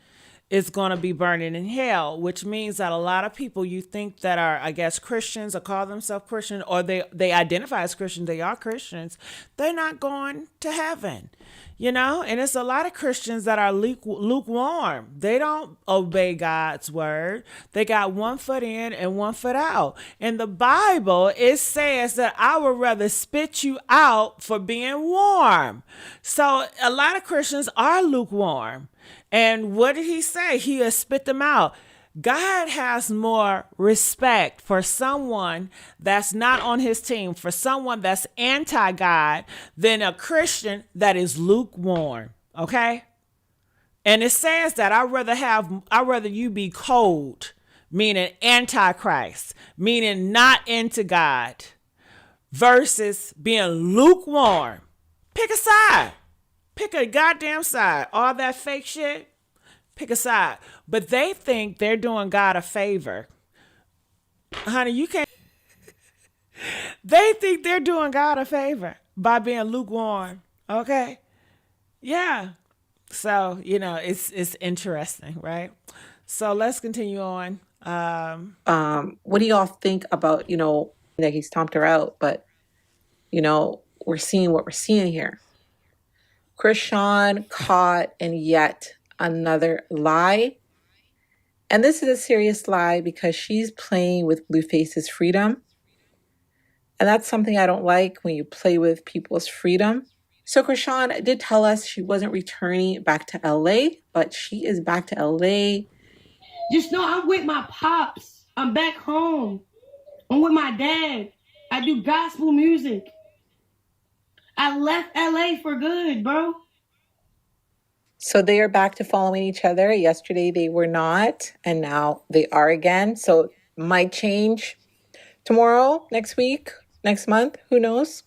is going to be burning in hell, which means that a lot of people you think that are, I guess, Christians or call themselves Christian, or they identify as Christian, they are Christians, they're not going to heaven, and it's a lot of Christians that are lukewarm. They don't obey God's word. They got one foot in and one foot out. In the Bible, it says that I would rather spit you out for being warm. So a lot of Christians are lukewarm. And what did he say? He has spit them out. God has more respect for someone that's not on his team, for someone that's anti-God, than a Christian that is lukewarm. Okay? And it says that I'd rather you be cold, meaning anti-Christ, meaning not into God, versus being lukewarm. Pick a side. Pick a goddamn side. All that fake shit, pick a side. But they think they're doing God a favor. Honey, you can't. They think they're doing God a favor by being lukewarm. Okay? Yeah. So, it's interesting, right? So let's continue on. What do y'all think about, that he stomped her out, but, we're seeing what we're seeing here. Chrisean caught in yet another lie. And this is a serious lie because she's playing with Blueface's freedom. And that's something I don't like, when you play with people's freedom. So Chrisean did tell us she wasn't returning back to LA, but she is back to LA. Just know I'm with my pops. I'm back home. I'm with my dad. I do gospel music. I left LA for good, bro. So they are back to following each other. Yesterday they were not, and now they are again. So might change tomorrow, next week, next month. Who knows?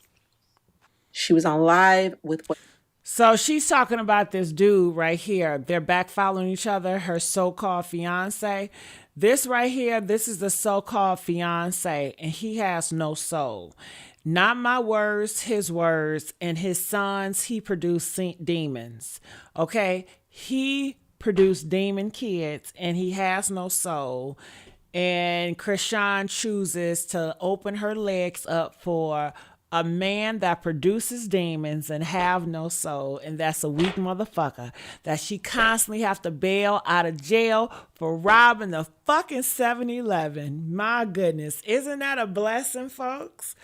She was on live with what? So she's talking about this dude right here. They're back following each other, her so-called fiance. This right here, this is the so-called fiance, and he has no soul. Not my words, his words. And his sons, he produced demons. Okay? He produced demon kids, and he has no soul. And Chrisean chooses to open her legs up for a man that produces demons and have no soul, and that's a weak motherfucker that she constantly have to bail out of jail for robbing the fucking 7-Eleven. My goodness. Isn't that a blessing, folks?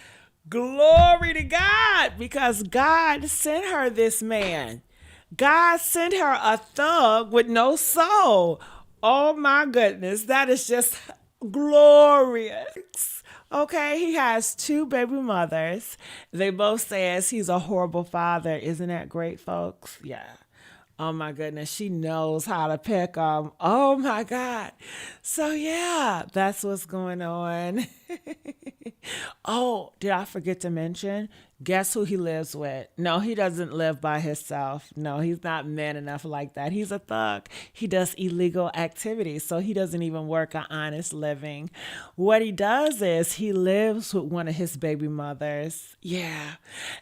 Glory to God, because God sent her this man. God sent her a thug with no soul. Oh my goodness, that is just glorious. Okay, he has 2 baby mothers. They both says he's a horrible father. Isn't that great, folks? Yeah. Oh my goodness, she knows how to pick them. Oh my God. So yeah, that's what's going on. Oh, did I forget to mention? Guess who he lives with? No, he doesn't live by himself. No, he's not man enough like that. He's a thug. He does illegal activities, so he doesn't even work an honest living. What he does is he lives with one of his baby mothers. Yeah.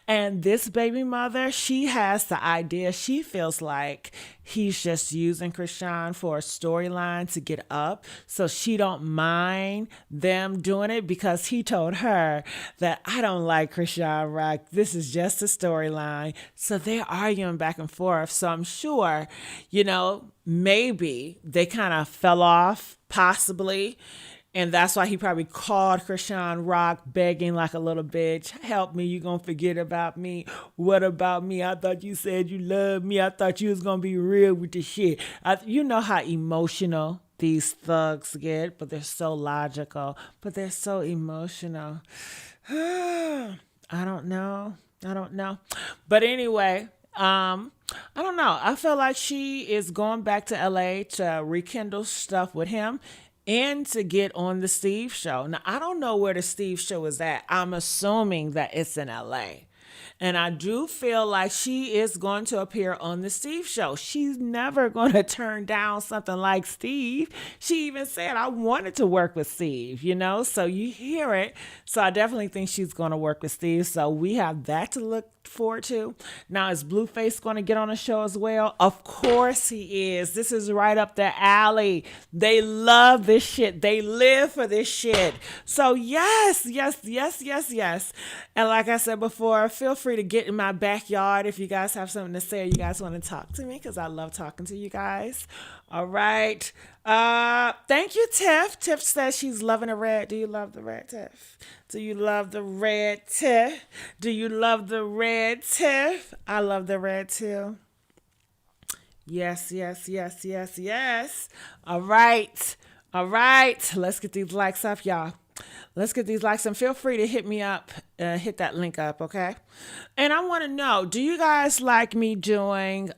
And this baby mother, she has the idea. She feels like he's just using Chrisean for a storyline to get up. So she don't mind them doing it because he told her that I don't like Chrisean Rock. This is just a storyline. So they're arguing back and forth. So I'm sure, maybe they kind of fell off, possibly. And that's why he probably called Chrisean Rock begging like a little bitch. Help me, you gonna forget about me. What about me? I thought you said you loved me. I thought you was gonna be real with the shit. You know how emotional these thugs get, but they're so logical. But they're so emotional. I don't know. But anyway, I don't know. I feel like she is going back to LA to rekindle stuff with him and to get on the Steve show. Now, I don't know where the Steve show is at. I'm assuming that it's in LA. And I do feel like she is going to appear on the Steve show. She's never going to turn down something like Steve. She even said, I wanted to work with Steve, so you hear it. So I definitely think she's going to work with Steve. So we have that to look forward to. Now, is Blueface going to get on the show as well? Of course he is. This is right up their alley. They love this shit. They live for this shit. So yes. And like I said before, feel free to get in my backyard if you guys have something to say or you guys want to talk to me, because I love talking to you guys. All right. Thank you, Tiff. Tiff says she's loving the red. Do you love the red, Tiff? Do you love the red, Tiff? Do you love the red, Tiff? I love the red too. Yes. All right. Let's get these likes up, y'all. Let's get these likes, and feel free to hit me up, hit that link up, okay? And I want to know, do you guys like me doing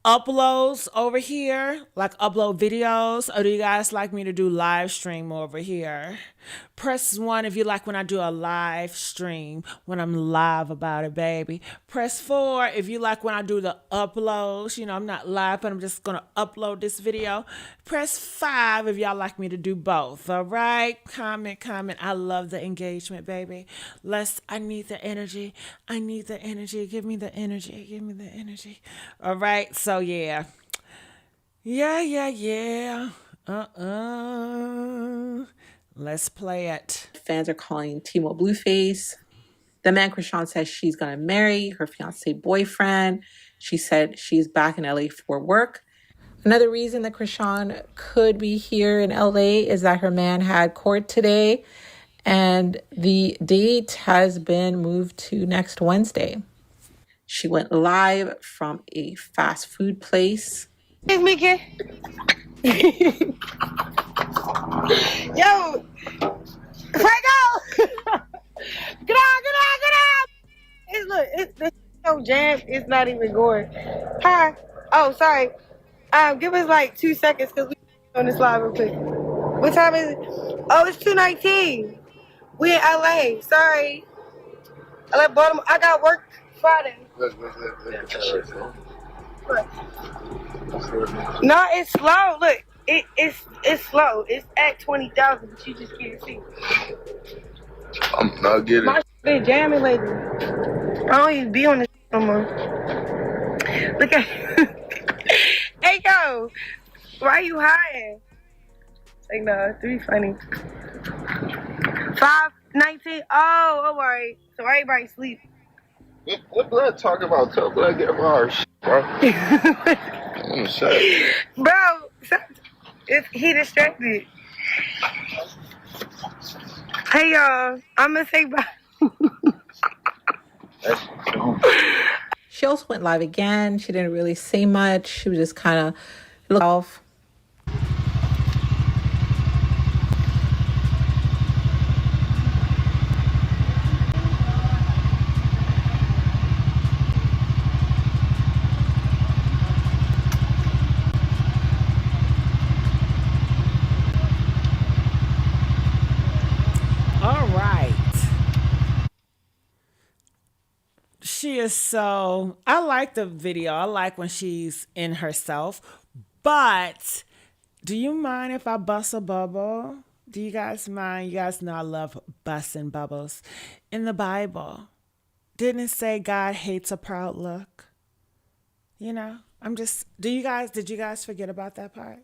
uploads over here, like upload videos, or do you guys like me to do live stream over here? Press 1 if you like when I do a live stream, when I'm live about it, baby. Press 4 if you like when I do the uploads. I'm not live, but I'm just going to upload this video. Press 5 if y'all like me to do both, all right? Comment. I love the engagement, baby. I need the energy. Give me the energy. All right, so yeah. Yeah. Let's play it. Fans are calling Timo Blueface. The man Chrisean says she's going to marry her fiance boyfriend. She said she's back in LA for work. Another reason that Chrisean could be here in LA is that her man had court today, and the date has been moved to next Wednesday. She went live from a fast food place. Hey, Mickey. Yo, Franco! Get out! It's so jammed, it's not even going. Hi. Oh, sorry. Give us like 2 seconds because we on this live real quick. What time is it? Oh, it's 2:19. We in LA. Sorry. I left Baltimore. I got work Friday. No, it's slow. Look, it's slow. It's at 20,000, but you just can't see. I'm not getting My shit been jamming lately. I don't even be on this no more. Look at Hey yo, why you hiding? Like no, to be funny. 5:19. Oh, alright. So everybody sleep. What blood talking about? Tell blood get our shit, bro. I'm sorry. Bro, he distracted. Hey y'all, I'm gonna say bye. She also went live again. She didn't really say much. She was just kind of look off. just so, I like the video. I like when she's in herself. But do you mind if I bust a bubble? Do you guys mind? You guys know I love busting bubbles. In the Bible, didn't it say God hates a proud look? You know, did you guys forget about that part?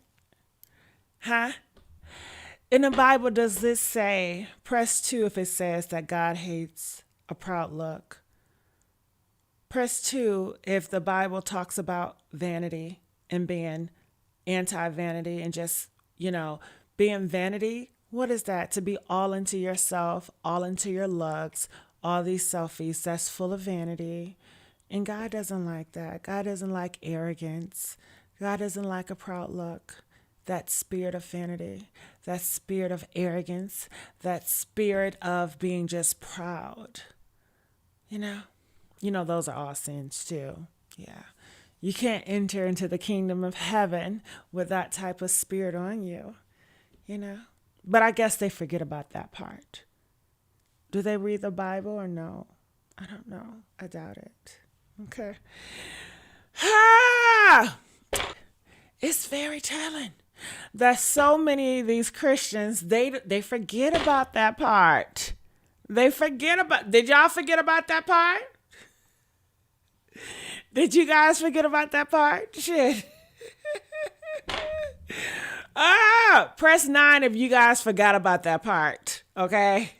Huh? In the Bible, does this say, press 2 if it says that God hates a proud look? Press 2 if the Bible talks about vanity and being anti-vanity and just, being vanity. What is that? To be all into yourself, all into your looks, all these selfies, that's full of vanity. And God doesn't like that. God doesn't like arrogance. God doesn't like a proud look. That spirit of vanity, that spirit of arrogance, that spirit of being just proud. Those are all sins too. Yeah. You can't enter into the kingdom of heaven with that type of spirit on you, But I guess they forget about that part. Do they read the Bible or no? I don't know. I doubt it. Okay. It's very telling that so many of these Christians, they forget about that part. Did y'all forget about that part? Did you guys forget about that part? Shit. Press 9 if you guys forgot about that part. Okay.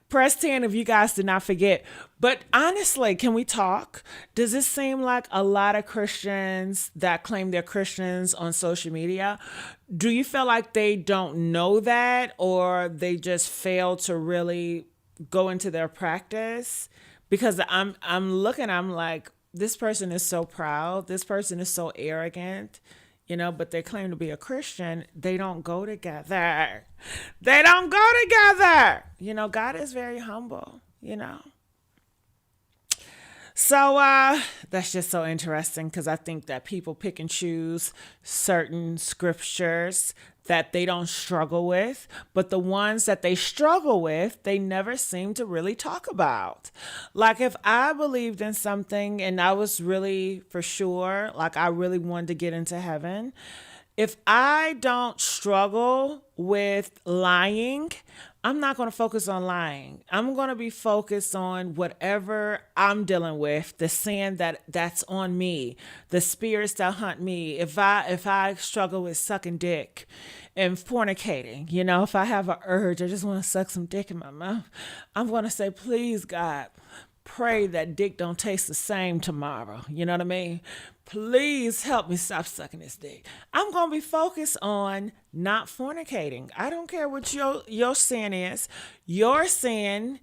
Press 10 if you guys did not forget. But honestly, can we talk? Does it seem like a lot of Christians that claim they're Christians on social media, do you feel like they don't know that, or they just fail to really go into their practice? Because I'm like, this person is so proud. This person is so arrogant, but they claim to be a Christian. They don't go together. They don't go together. God is very humble, So that's just so interesting, because I think that people pick and choose certain scriptures that they don't struggle with, but the ones that they struggle with, they never seem to really talk about. Like if I believed in something and I was really for sure, like I really wanted to get into heaven, if I don't struggle with lying, I'm not going to focus on lying. I'm going to be focused on whatever I'm dealing with, the sin that's on me, the spirits that hunt me. If I struggle with sucking dick and fornicating, if I have an urge, I just want to suck some dick in my mouth, I'm going to say, please, God, pray that dick don't taste the same tomorrow. You know what I mean? Please help me stop sucking this dick. I'm going to be focused on not fornicating. I don't care what your sin is. Your sin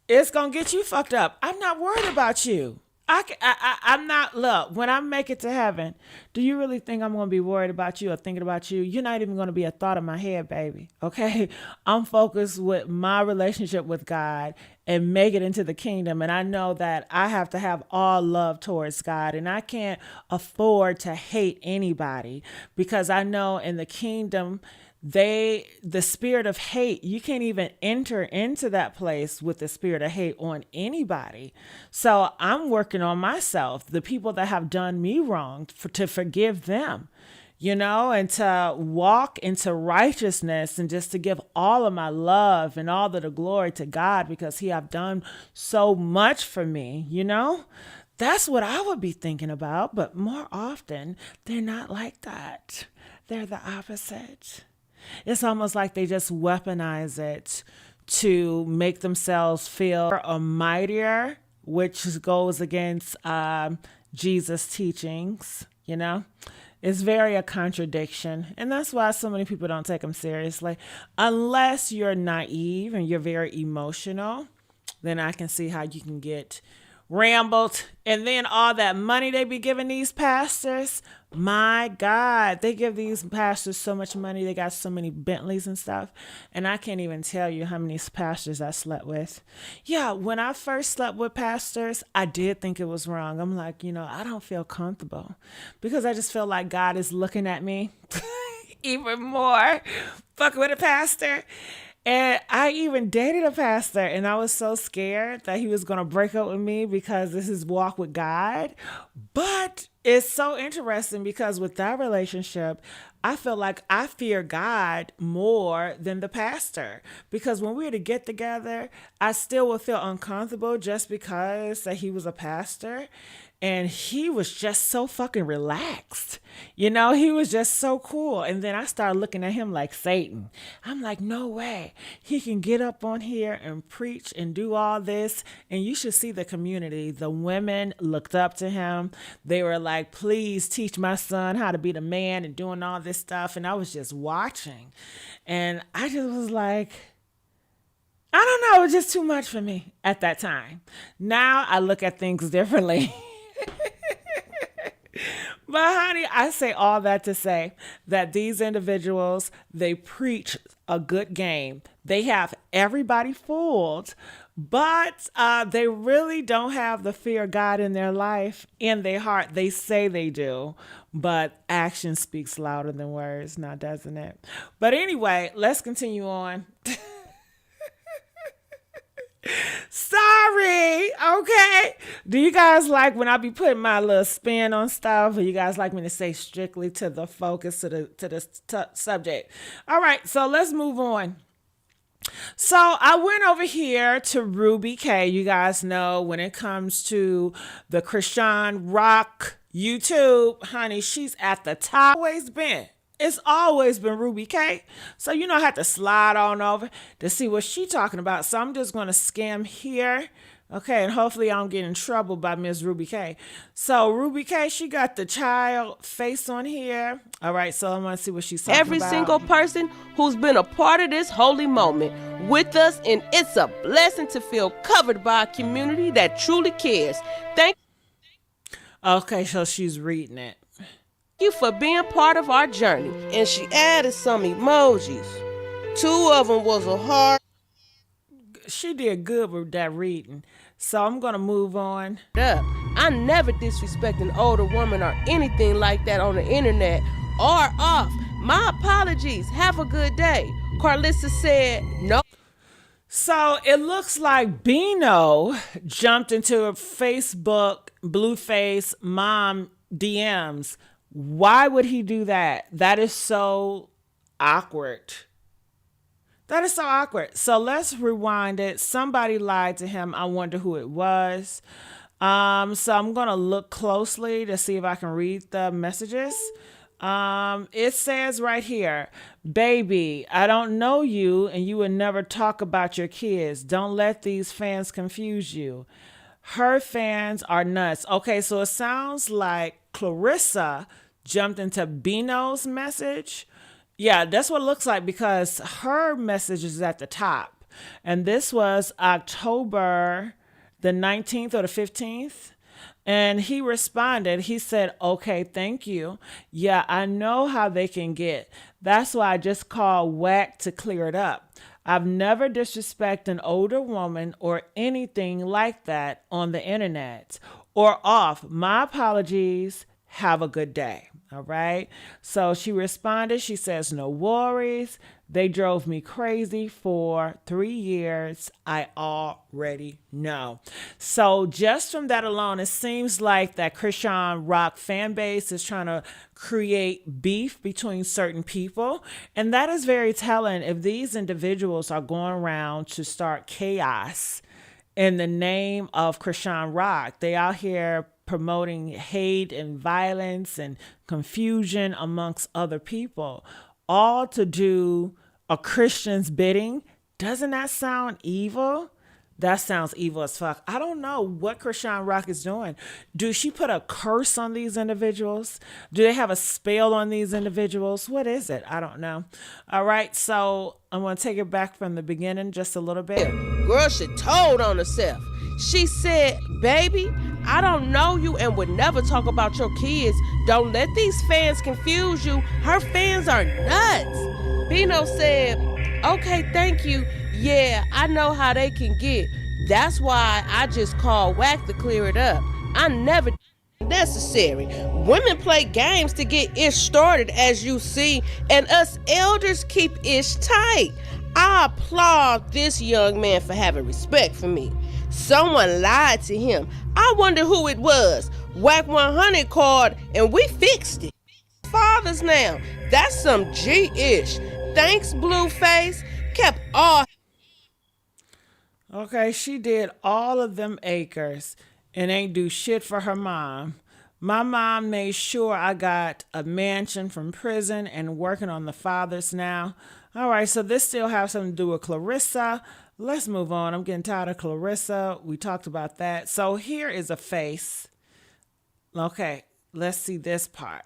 is going to get you fucked up. I'm not worried about you. I'm not, look, when I make it to heaven, do you really think I'm going to be worried about you or thinking about you? You're not even going to be a thought in my head, baby. Okay? I'm focused with my relationship with God and make it into the kingdom. And I know that I have to have all love towards God, and I can't afford to hate anybody, because I know in the kingdom, the spirit of hate, you can't even enter into that place with the spirit of hate on anybody. So I'm working on myself, the people that have done me wrong, to forgive them, and to walk into righteousness, and just to give all of my love and all of the glory to God, because he have done so much for me, That's what I would be thinking about. But more often, they're not like that. They're the opposite. It's almost like they just weaponize it to make themselves feel a mightier, which goes against Jesus' teachings, It's very a contradiction. And that's why so many people don't take them seriously. Unless you're naive and you're very emotional, then I can see how you can get rambled. And then all that money they be giving these pastors, my God, they give these pastors so much money. They got so many Bentleys and stuff. And I can't even tell you how many pastors I slept with. Yeah, when I first slept with pastors, I did think it was wrong. I'm like, I don't feel comfortable, because I just feel like God is looking at me even more. Fuck with a pastor. And I even dated a pastor, and I was so scared that he was going to break up with me because this is walk with God. But it's so interesting because with that relationship, I feel like I fear God more than the pastor, because when we were to get together, I still would feel uncomfortable just because that he was a pastor. And he was just so fucking relaxed. You know, he was just so cool. And then I started looking at him like Satan. I'm like, no way. He can get up on here and preach and do all this. And you should see the community. The women looked up to him. They were like, please teach my son how to be the man and doing all this stuff. And I was just watching. And I just was like, I don't know. It was just too much for me at that time. Now I look at things differently. But honey, I say all that to say that these individuals, they preach a good game. They have everybody fooled, but they really don't have the fear of God in their life, in their heart. They say they do, but action speaks louder than words now, doesn't it? But anyway, let's continue on. Sorry, okay. Do you guys like when I be putting my little spin on stuff, or you guys like me to stay strictly to the focus, to the subject? All right, so let's move on. So I went over here to Ruby K. You guys know when it comes to the Chrisean rock YouTube, honey, she's at the top. Always been. It's always been Ruby K. So, you know, I had to slide on over to see what she's talking about. So I'm just going to skim here. Okay, and hopefully I don't get in trouble by Miss Ruby K. So Ruby K, she got the child face on here. All right, so I'm going to see what she's talking about. Every single person who's been a part of this holy moment with us, and it's a blessing to feel covered by a community that truly cares. Thank Okay, so she's reading it. you for being part of our journey. And she added some emojis. 2 of them was a heart. She did good with that reading. So I'm going to move on. I never disrespect an older woman or anything like that on the internet or off. My apologies. Have a good day. Karlissa said no. So it looks like Bino jumped into a Facebook Blueface mom DMs. Why would he do that? That is so awkward. That is so awkward. So let's rewind it. Somebody lied to him. I wonder who it was. So I'm going to look closely to see if I can read the messages. It says right here, baby, I don't know you and you would never talk about your kids. Don't let these fans confuse you. Her fans are nuts. Okay, so it sounds like Karlissa jumped into Bino's message. Yeah, that's what it looks like because her message is at the top. And this was October the 19th or the 15th. And he responded. He said, okay, thank you. Yeah, I know how they can get. That's why I just called whack to clear it up. I've never disrespected an older woman or anything like that on the internet or off. My apologies. Have a good day. All right. So she responded. She says, no worries. They drove me crazy for 3 years. I already know. So just from that alone, it seems like that Chrisean rock fan base is trying to create beef between certain people. And that is very telling if these individuals are going around to start chaos in the name of Chrisean rock. They out here promoting hate and violence and confusion amongst other people, all to do a Christian's bidding. Doesn't that sound evil? That sounds evil as fuck. I don't know what Chrisean rock is doing. Do she put a curse on these individuals? Do they have a spell on these individuals? What is it? I don't know. All right, so I'm going to take it back from the beginning just a little bit. Girl, she told on herself. She said, baby, I don't know you and would never talk about your kids. Don't let these fans confuse you. Her fans are nuts. Bino said, okay, thank you. Yeah, I know how they can get. That's why I just called whack to clear it up. I never necessary. Women play games to get ish started, as you see, and us elders keep ish tight. I applaud this young man for having respect for me. Someone lied to him. I wonder who it was. Whack 100 called and we fixed it. Fathers now. That's some G-ish. Thanks, Blueface. Kept all... Okay, she did all of them acres and ain't do shit for her mom. My mom made sure I got a mansion from prison and working on the fathers now. All right, so this still has something to do with Karlissa. Let's move on. I'm getting tired of Karlissa. We talked about that. So here is a face. Okay, let's see this part.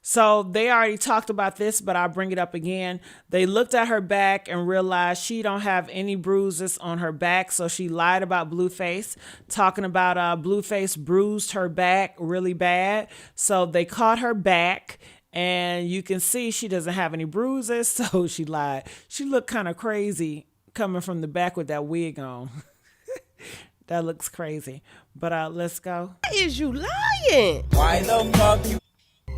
So they already talked about this, but I'll bring it up again. They looked at her back and realized she don't have any bruises on her back. So she lied about Blueface, talking about Blueface bruised her back really bad. So they caught her back and you can see she doesn't have any bruises. So she lied. She looked kind of crazy coming from the back with that wig on. That looks crazy. But let's go. Why is you lying? Why the fuck you...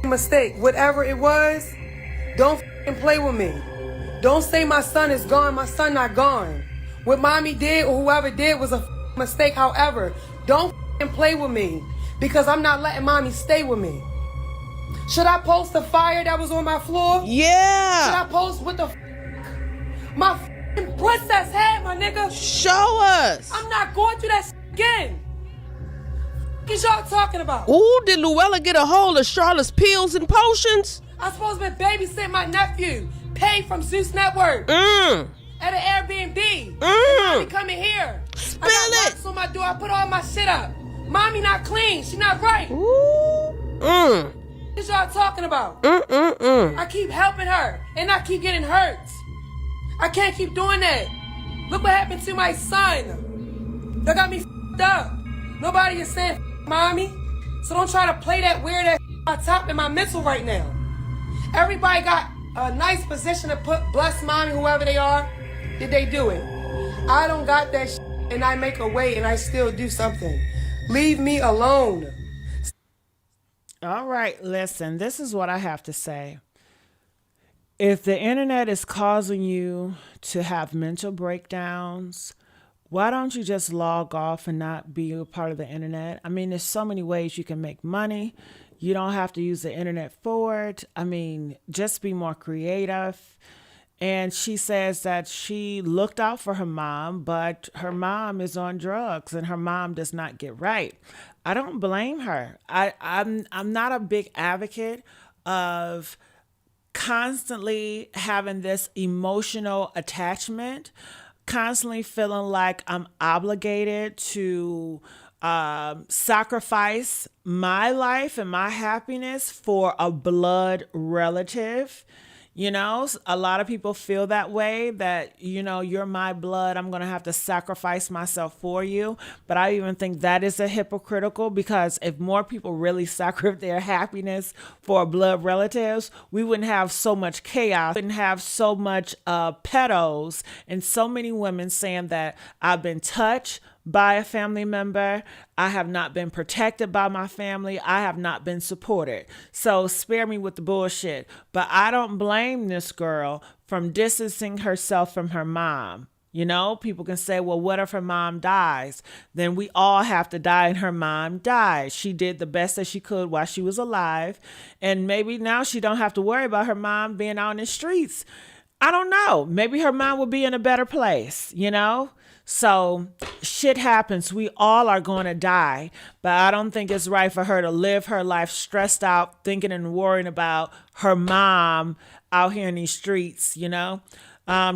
Mistake, whatever it was, don't f***ing play with me. Don't say my son is gone, my son not gone. What mommy did or whoever did was a f***ing mistake. However, don't f***ing play with me because I'm not letting mommy stay with me. Should I post the fire that was on my floor? Yeah. Should I post what the f***? My f***ing princess had, my nigga. Show us. I'm not going through that again. What y'all talking about? Ooh, did Luella get a hold of Charlotte's pills and potions? I'm supposed to be babysitting my nephew, paid from Zeus Network. At an Airbnb. Mommy coming here. Spill I got it. rocks on my door. I put all my shit up. Mommy not clean. She not right. Ooh. What y'all talking about? I keep helping her, and I keep getting hurt. I can't keep doing that. Look what happened to my son. That got me f***ed up. Nobody is saying mommy, so don't try to play that weird ass on top in my mental right now. Everybody got a nice position to put bless mommy, whoever they are. Did they do it? I don't got that shit, and I make a way and I still do something. Leave me alone. All right, listen, this is what I have to say. If the internet is causing you to have mental breakdowns, why don't you just log off and not be a part of the internet? I mean, there's so many ways you can make money. You don't have to use the internet for it. I mean, just be more creative. And she says that she looked out for her mom, but her mom is on drugs and her mom does not get right. I don't blame her. I'm not a big advocate of constantly having this emotional attachment, constantly feeling like I'm obligated to sacrifice my life and my happiness for a blood relative. You know, a lot of people feel that way, that, you know, you're my blood. I'm going to have to sacrifice myself for you. But I even think that is a hypocritical, because if more people really sacrifice their happiness for blood relatives, we wouldn't have so much chaos, wouldn't have so much pedos and so many women saying that I've been touched by a family member, I have not been protected by my family, I have not been supported. So spare me with the bullshit. But I don't blame this girl from distancing herself from her mom. You know, people can say, well, what if her mom dies? Then we all have to die and her mom died. She did the best that she could while she was alive. And maybe now she don't have to worry about her mom being out in the streets. I don't know. Maybe her mom will be in a better place, you know? So shit happens. We all are going to die, but I don't think it's right for her to live her life stressed out, thinking and worrying about her mom out here in these streets, you know?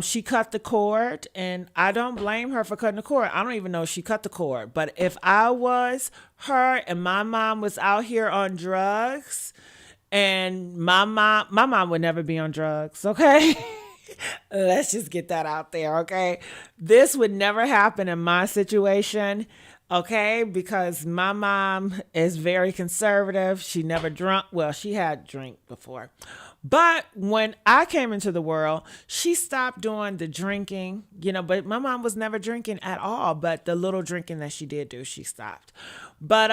She cut the cord, and I don't blame her for cutting the cord. I don't even know if she cut the cord, but if I was her and my mom was out here on drugs, and my mom would never be on drugs, okay? Let's just get that out there, okay? This would never happen in my situation, okay? Because my mom is very conservative. She never drunk. Well, she had drink before. But when I came into the world, she stopped doing the drinking, you know, but my mom was never drinking at all. But the little drinking that she did do, she stopped. But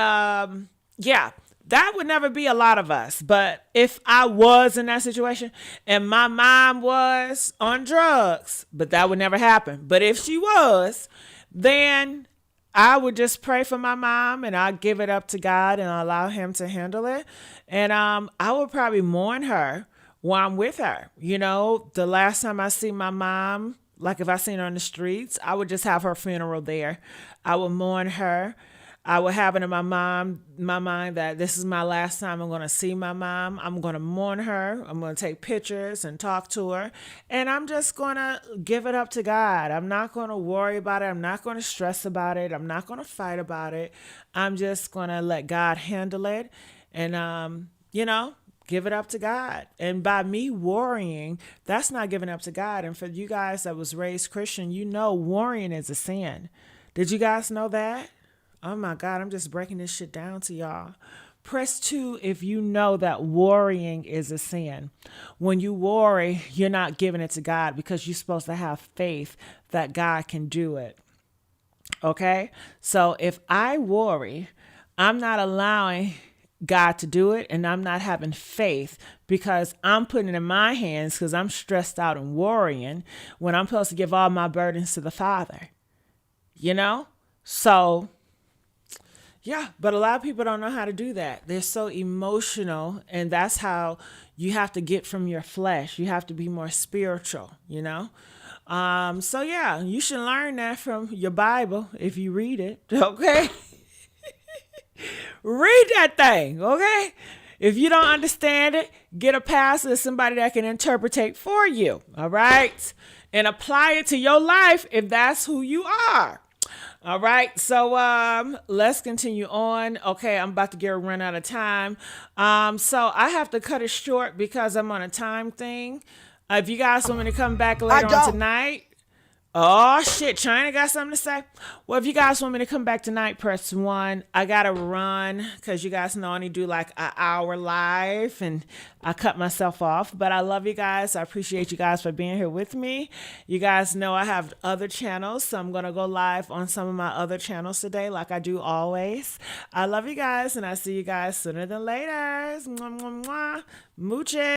yeah, that would never be a lot of us. But if I was in that situation and my mom was on drugs, but that would never happen. But if she was, then I would just pray for my mom and I'll give it up to God and allow him to handle it. And I would probably mourn her while I'm with her. You know, the last time I see my mom, like if I seen her on the streets, I would just have her funeral there. I would mourn her. I would have it in my mind that this is my last time I'm going to see my mom. I'm going to mourn her. I'm going to take pictures and talk to her. And I'm just going to give it up to God. I'm not going to worry about it. I'm not going to stress about it. I'm not going to fight about it. I'm just going to let God handle it. And, give it up to God. And by me worrying, that's not giving up to God. And for you guys that was raised Christian, worrying is a sin. Did you guys know that? Oh my God, I'm just breaking this shit down to y'all. Press 2 if you know that worrying is a sin. When you worry, you're not giving it to God because you're supposed to have faith that God can do it. Okay? So if I worry, I'm not allowing God to do it, and I'm not having faith because I'm putting it in my hands because I'm stressed out and worrying when I'm supposed to give all my burdens to the Father. So yeah, but a lot of people don't know how to do that. They're so emotional, and that's how you have to get from your flesh. You have to be more spiritual, So yeah, you should learn that from your Bible if you read it, okay? Read that thing, okay? If you don't understand it, get a pastor or somebody that can interpret for you, all right? And apply it to your life if that's who you are. All right, so let's continue on. Okay, I'm about to run out of time. So I have to cut it short because I'm on a time thing. If you guys want me to come back later on tonight. Oh, shit, Chyna got something to say? Well, if you guys want me to come back tonight, press 1. I got to run because you guys know I only do like an hour live and I cut myself off. But I love you guys. I appreciate you guys for being here with me. You guys know I have other channels, so I'm going to go live on some of my other channels today like I do always. I love you guys, and I see you guys sooner than later. Mwah, mwah, mwah. Mooches.